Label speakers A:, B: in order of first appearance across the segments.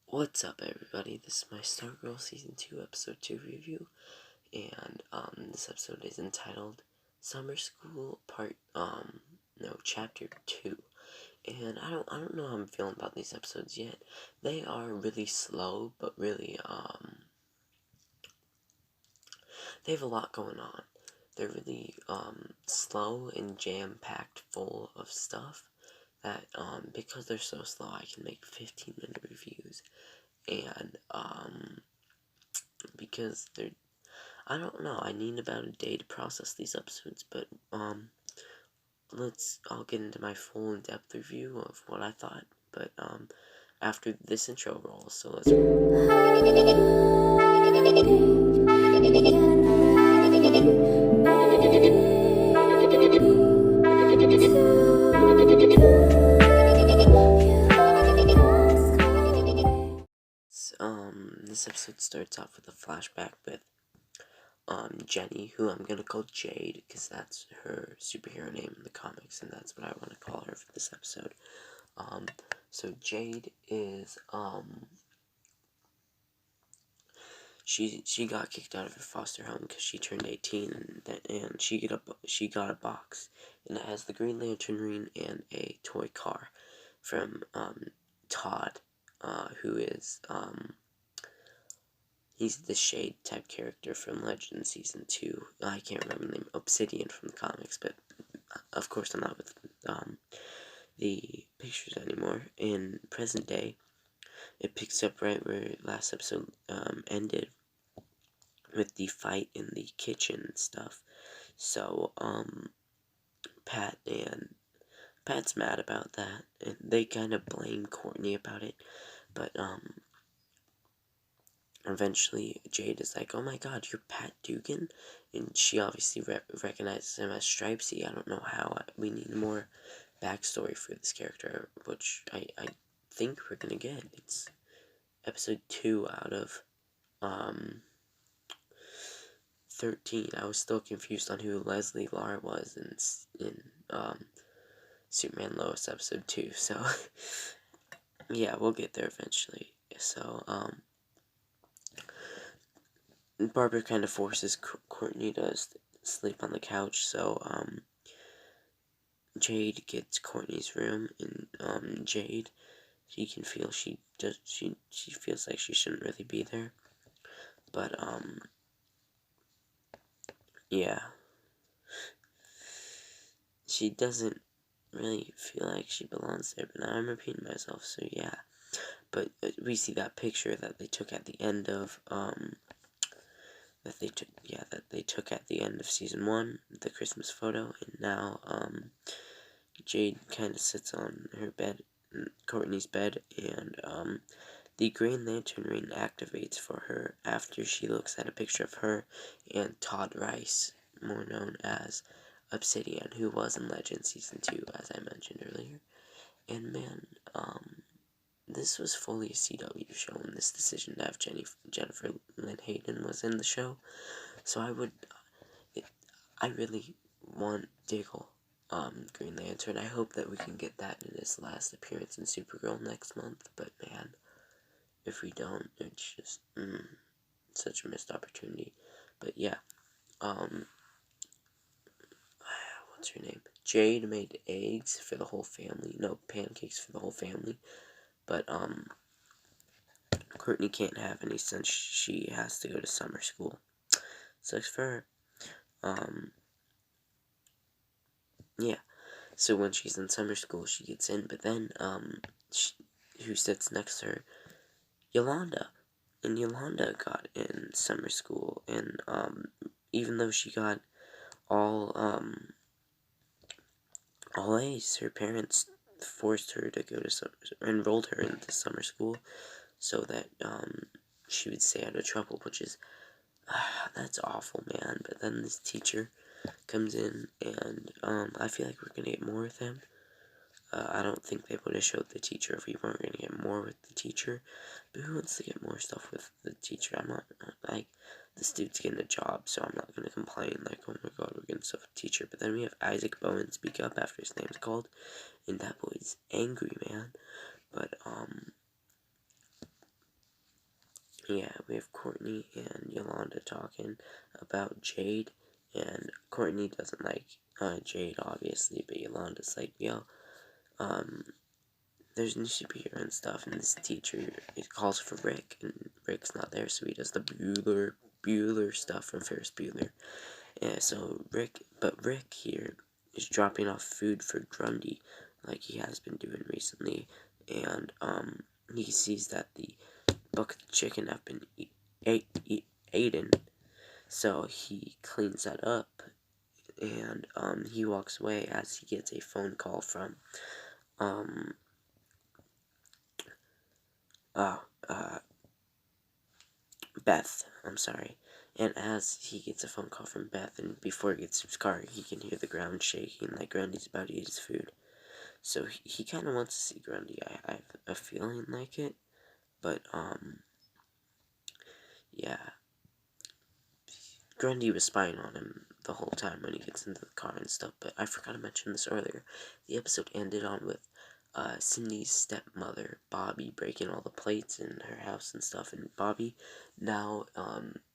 A: What's up, everybody? This is my Stargirl Season 2 Episode 2 review, and this episode is entitled Summer School Chapter 2. And I don't know how I'm feeling about these episodes yet. They are really slow, but really, they have a lot going on. They're really, slow and jam-packed full of stuff that, because they're so slow, I can make 15-minute reviews. And, because I don't know, I need about a day to process these episodes, but, I'll get into my full in-depth review of what I thought, but, after this intro rolls, so let's this episode starts off with a flashback with, Jenny, who I'm gonna call Jade, because that's her superhero name in the comics, and that's what I want to call her for this episode. So Jade is, she got kicked out of her foster home because she turned 18, and she got a box, and it has the Green Lantern ring and a toy car from, Todd, who is, he's the Shade type character from Legend Season 2. I can't remember the name. Obsidian from the comics, but of course I'm not with the pictures anymore. In present day, it picks up right where last episode ended, with the fight in the kitchen and stuff. So Pat's mad about that, and they kind of blame Courtney about it, but eventually, Jade is like, "Oh my God, you're Pat Dugan," and she obviously recognizes him as Stripesy. I don't know how. We need more backstory for this character, which I think we're gonna get. It's episode 2 out of 13. I was still confused on who Leslie Lar was in Superman Lois episode 2. So yeah, we'll get there eventually. So Barbara kind of forces Courtney to sleep on the couch, so, Jade gets Courtney's room, and, Jade, she can feel she feels like she shouldn't really be there, but, yeah, she doesn't really feel like she belongs there, but now I'm repeating myself, so yeah, but we see that picture that they took at the end of, that they took at the end of season 1, the Christmas photo, and now, Jade kind of sits on her bed, Courtney's bed, and, the Green Lantern ring activates for her after she looks at a picture of her and Todd Rice, more known as Obsidian, who was in Legend Season 2, as I mentioned earlier, and man, this was fully a CW show, and this decision to have Jennifer Lynn Hayden was in the show, so I really want Diggle, Green Lantern. I hope that we can get that in his last appearance in Supergirl next month, but man, if we don't, it's just, such a missed opportunity. But yeah, what's her name? Jade made eggs for the whole family, no, pancakes for the whole family, but, Courtney can't have any since she has to go to summer school. Sucks for her. Yeah, so when she's in summer school, she gets in, but then, who sits next to her? Yolanda. And Yolanda got in summer school, and, even though she got all A's, her parents forced her to go to enrolled her into summer school, so that, she would stay out of trouble, which is, that's awful, man. But then this teacher comes in, and, I feel like we're gonna get more with him. I don't think they would have showed the teacher if we weren't gonna get more with the teacher. But who wants to get more stuff with the teacher? I'm not, like, this dude's getting a job, so I'm not gonna complain, like, oh my God, we're getting stuff with the teacher. But then we have Isaac Bowen speak up after his name's called, and that boy's angry, man. But, yeah, we have Courtney and Yolanda talking about Jade, and Courtney doesn't like Jade, obviously, but Yolanda's like, yo, there's new superhero and stuff, and this teacher, it calls for Rick, and Rick's not there, so he does the Bueller stuff from Ferris Bueller. Yeah, so Rick here is dropping off food for Grundy, like he has been doing recently, and he sees that the bucket of chicken have been eaten, so he cleans that up, and he walks away as he gets a phone call from Beth. I'm sorry. And as he gets a phone call from Beth, and before he gets to his car, he can hear the ground shaking, like Grundy's about to eat his food. So he kind of wants to see Grundy. I have a feeling like it, but yeah. Grundy was spying on him the whole time when he gets into the car and stuff, but I forgot to mention this earlier. The episode ended on with Cindy's stepmother, Bobby, breaking all the plates in her house and stuff, and Bobby now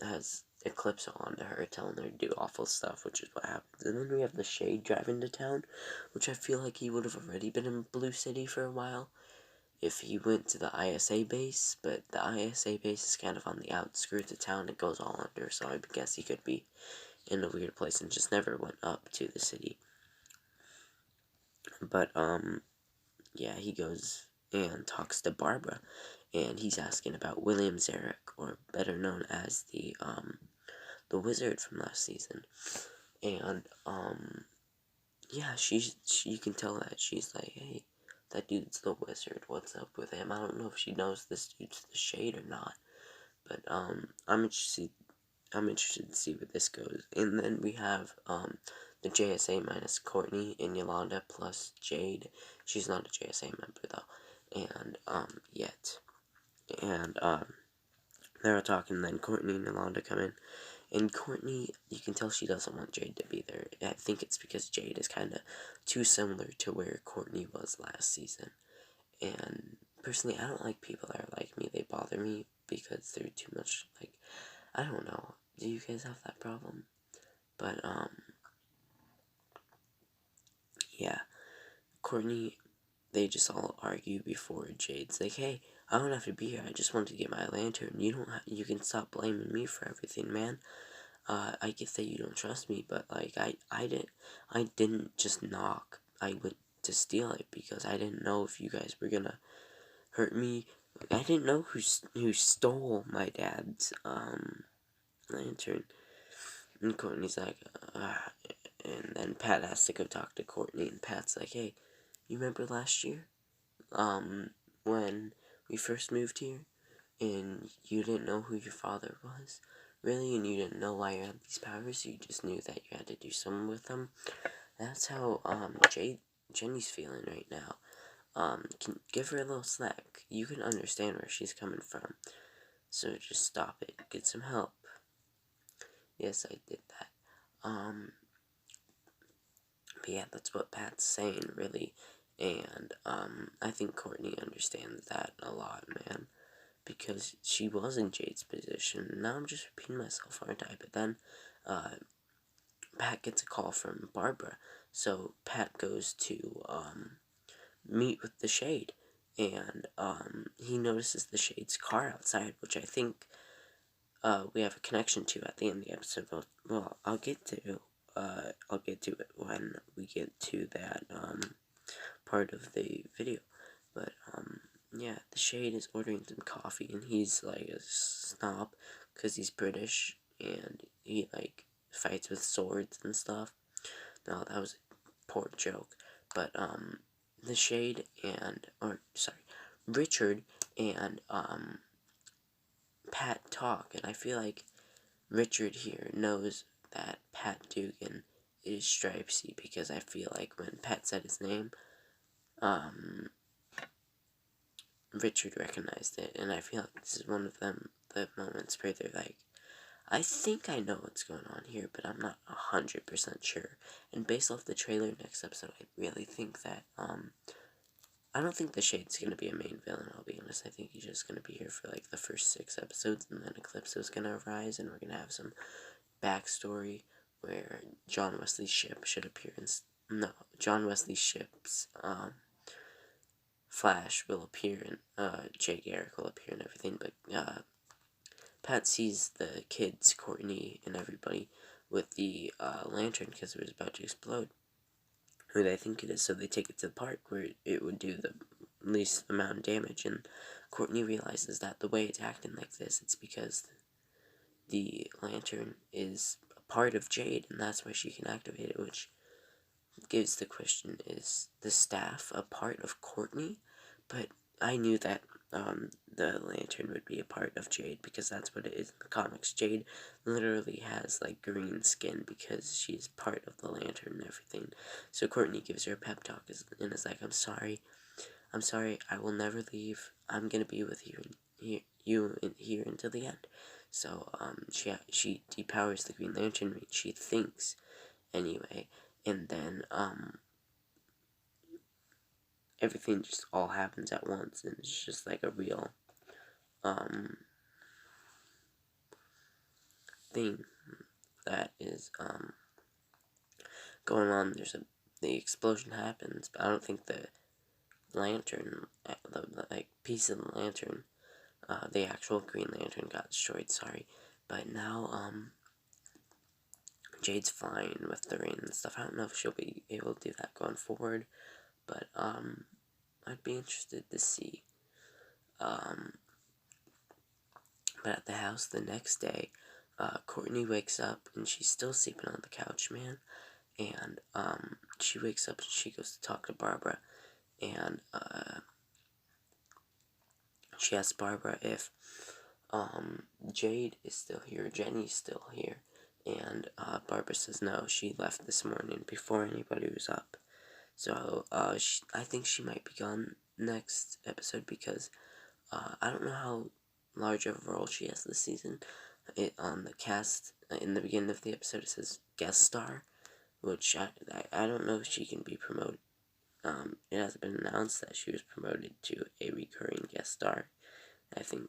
A: has Eclipse on to her, telling her to do awful stuff, which is what happens. And then we have the Shade driving to town, which I feel like he would have already been in Blue City for a while if he went to the ISA base, but the ISA base is kind of on the outskirts of town. It goes all under, so I guess he could be in a weird place and just never went up to the city. But yeah, he goes and talks to Barbara, and he's asking about William Zarek, or better known as the wizard from last season. And yeah, you can tell that she's like, hey, that dude's the wizard, what's up with him? I don't know if she knows this dude's the Shade or not, but I'm interested to see where this goes. And then we have the JSA minus Courtney and Yolanda plus Jade. She's not a JSA member though, and yet. And they're talking, then Courtney and Yolanda come in. And Courtney, you can tell she doesn't want Jade to be there. I think it's because Jade is kind of too similar to where Courtney was last season. And personally, I don't like people that are like me. They bother me because they're too much, like, I don't know. Do you guys have that problem? But, yeah. Courtney, they just all argue before Jade's like, hey, I don't have to be here. I just wanted to get my lantern. You can stop blaming me for everything, man. I get that you don't trust me, but like I didn't just knock. I went to steal it because I didn't know if you guys were gonna hurt me. I didn't know who stole my dad's lantern. And Courtney's like, and then Pat has to go talk to Courtney, and Pat's like, hey, you remember last year, when we first moved here, and you didn't know who your father was? Really? And you didn't know why you had these powers? You just knew that you had to do something with them? That's how, Jenny's feeling right now. Give her a little slack. You can understand where she's coming from. So just stop it. Get some help. Yes, I did that. But yeah, that's what Pat's saying, really. And, I think Courtney understands that a lot, man. Because she was in Jade's position. Now I'm just repeating myself, aren't I? But then, Pat gets a call from Barbara. So Pat goes to, meet with the Shade. And, he notices the Shade's car outside, which I think, we have a connection to at the end of the episode. Well, I'll get to it when we get to that, part of the video. But, yeah, the Shade is ordering some coffee, and he's, like, a snob, because he's British, and he, like, fights with swords and stuff. No, that was a poor joke. But, the Shade Richard and, Pat talk, and I feel like Richard here knows that Pat Dugan is Stripesy, because I feel like when Pat said his name, Richard recognized it, and I feel like this is one of the moments where they're like, I think I know what's going on here, but I'm not 100% sure. And based off the trailer next episode, I really think that, I don't think the Shade's gonna be a main villain, I'll be honest. I think he's just gonna be here for, like, the first 6 episodes, and then Eclipso's gonna arise, and we're gonna have some backstory where John Wesley's ship should appear in... No, John Wesley's ship's, Flash will appear, and, Jay Garrick will appear and everything, but, Pat sees the kids, Courtney, and everybody with the, lantern because it was about to explode. Who they think it is, so they take it to the park where it would do the least amount of damage, and Courtney realizes that the way it's acting like this, it's because the lantern is a part of Jade, and that's why she can activate it, which gives the question, is the staff a part of Courtney? But I knew that the lantern would be a part of Jade, because that's what it is in the comics. Jade literally has, like, green skin because she's part of the lantern and everything. So Courtney gives her a pep talk and is like, I'm sorry, I will never leave. I'm gonna be with you here until the end. So, she depowers the Green Lantern, she thinks, anyway, and then, everything just all happens at once, and it's just like a real, thing that is, going on. The explosion happens, but I don't think the lantern, like, piece of the lantern, the actual Green Lantern got destroyed, sorry, but now, Jade's fine with the rain and stuff. I don't know if she'll be able to do that going forward, but, I'd be interested to see. But at the house the next day, Courtney wakes up, and she's still sleeping on the couch, man, and, she wakes up and she goes to talk to Barbara, and, she asks Barbara if, Jade is still here, Jenny's still here, and, Barbara says no, she left this morning before anybody was up. So, I think she might be gone next episode because, I don't know how large of a role she has this season. On the cast, in the beginning of the episode, it says guest star, which I don't know if she can be promoted. It hasn't been announced that she was promoted to a recurring guest star. And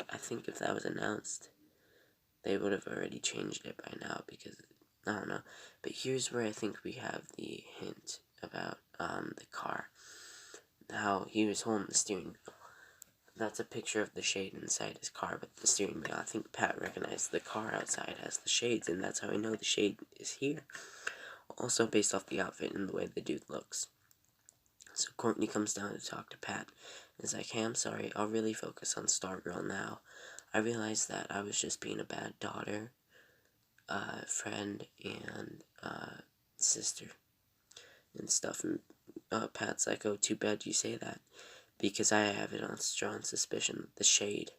A: I think if that was announced, they would have already changed it by now, because, I don't know. But here's where I think we have the hint about, the car. How he was holding the steering wheel. That's a picture of the shade inside his car with the steering wheel. I think Pat recognized the car outside has the shades, and that's how I know the shade is here. Also based off the outfit and the way the dude looks. So Courtney comes down to talk to Pat. And is like, hey, I'm sorry, I'll really focus on Stargirl now. I realized that I was just being a bad daughter, friend, and, sister, and stuff. And, Pat's like, oh, too bad you say that, because I have it on strong suspicion that the Shade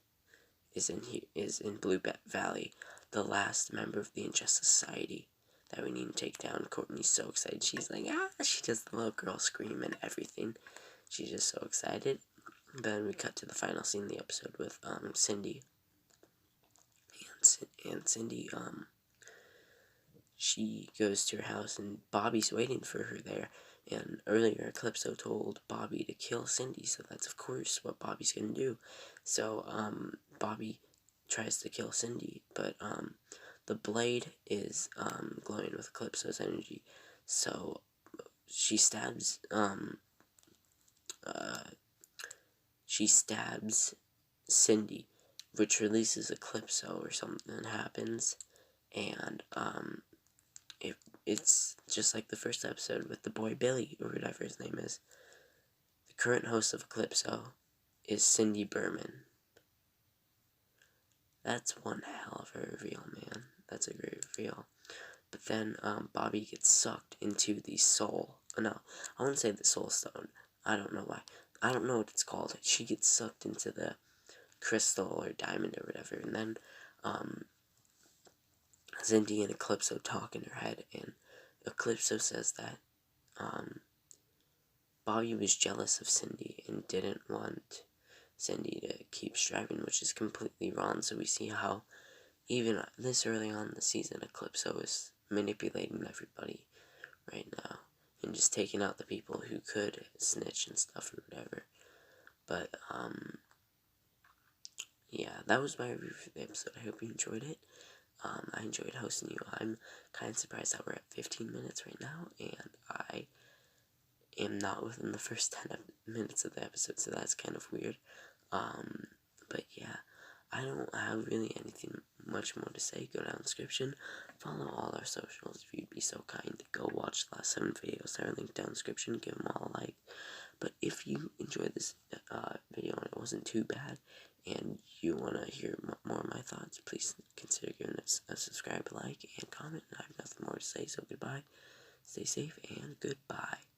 A: is in Blue Valley, the last member of the Injustice Society that we need to take down. Courtney's so excited. She's like, she does the little girl scream and everything. She's just so excited. Then we cut to the final scene of the episode with, Cindy. And Cindy, she goes to her house, and Bobby's waiting for her there. And earlier, Eclipso told Bobby to kill Cindy, so that's of course what Bobby's gonna do. So, Bobby tries to kill Cindy, but, the blade is, glowing with Eclipso's energy. So, she stabs Cindy, which releases Eclipso, or something happens, and, it's just like the first episode with the boy Billy, or whatever his name is. The current host of Eclipso is Cindy Berman. That's one hell of a reveal, man. That's a great reveal. But then, Bobby gets sucked into the soul. No, I wouldn't say the soul stone. I don't know why. I don't know what it's called. She gets sucked into the crystal or diamond or whatever, and then, Cindy and Eclipso talk in her head, and Eclipso says that, Bobby was jealous of Cindy and didn't want Cindy to keep striving, which is completely wrong. So we see how, even this early on in the season, Eclipso is manipulating everybody right now. and just taking out the people who could snitch and stuff or whatever. But, yeah, that was my review for the episode. I hope you enjoyed it. I enjoyed hosting you. I'm kind of surprised that we're at 15 minutes right now, and I am not within the first 10 minutes of the episode, so that's kind of weird. But yeah, I don't have really anything much more to say. Go down in the description, follow all our socials if you'd be so kind. Go watch the last 7 videos that are linked down in the description, give them all a like. But if you enjoyed this video and it wasn't too bad, and you want to hear more of my thoughts, please consider giving us a subscribe, like, and comment. I have nothing more to say, so goodbye, stay safe, and goodbye.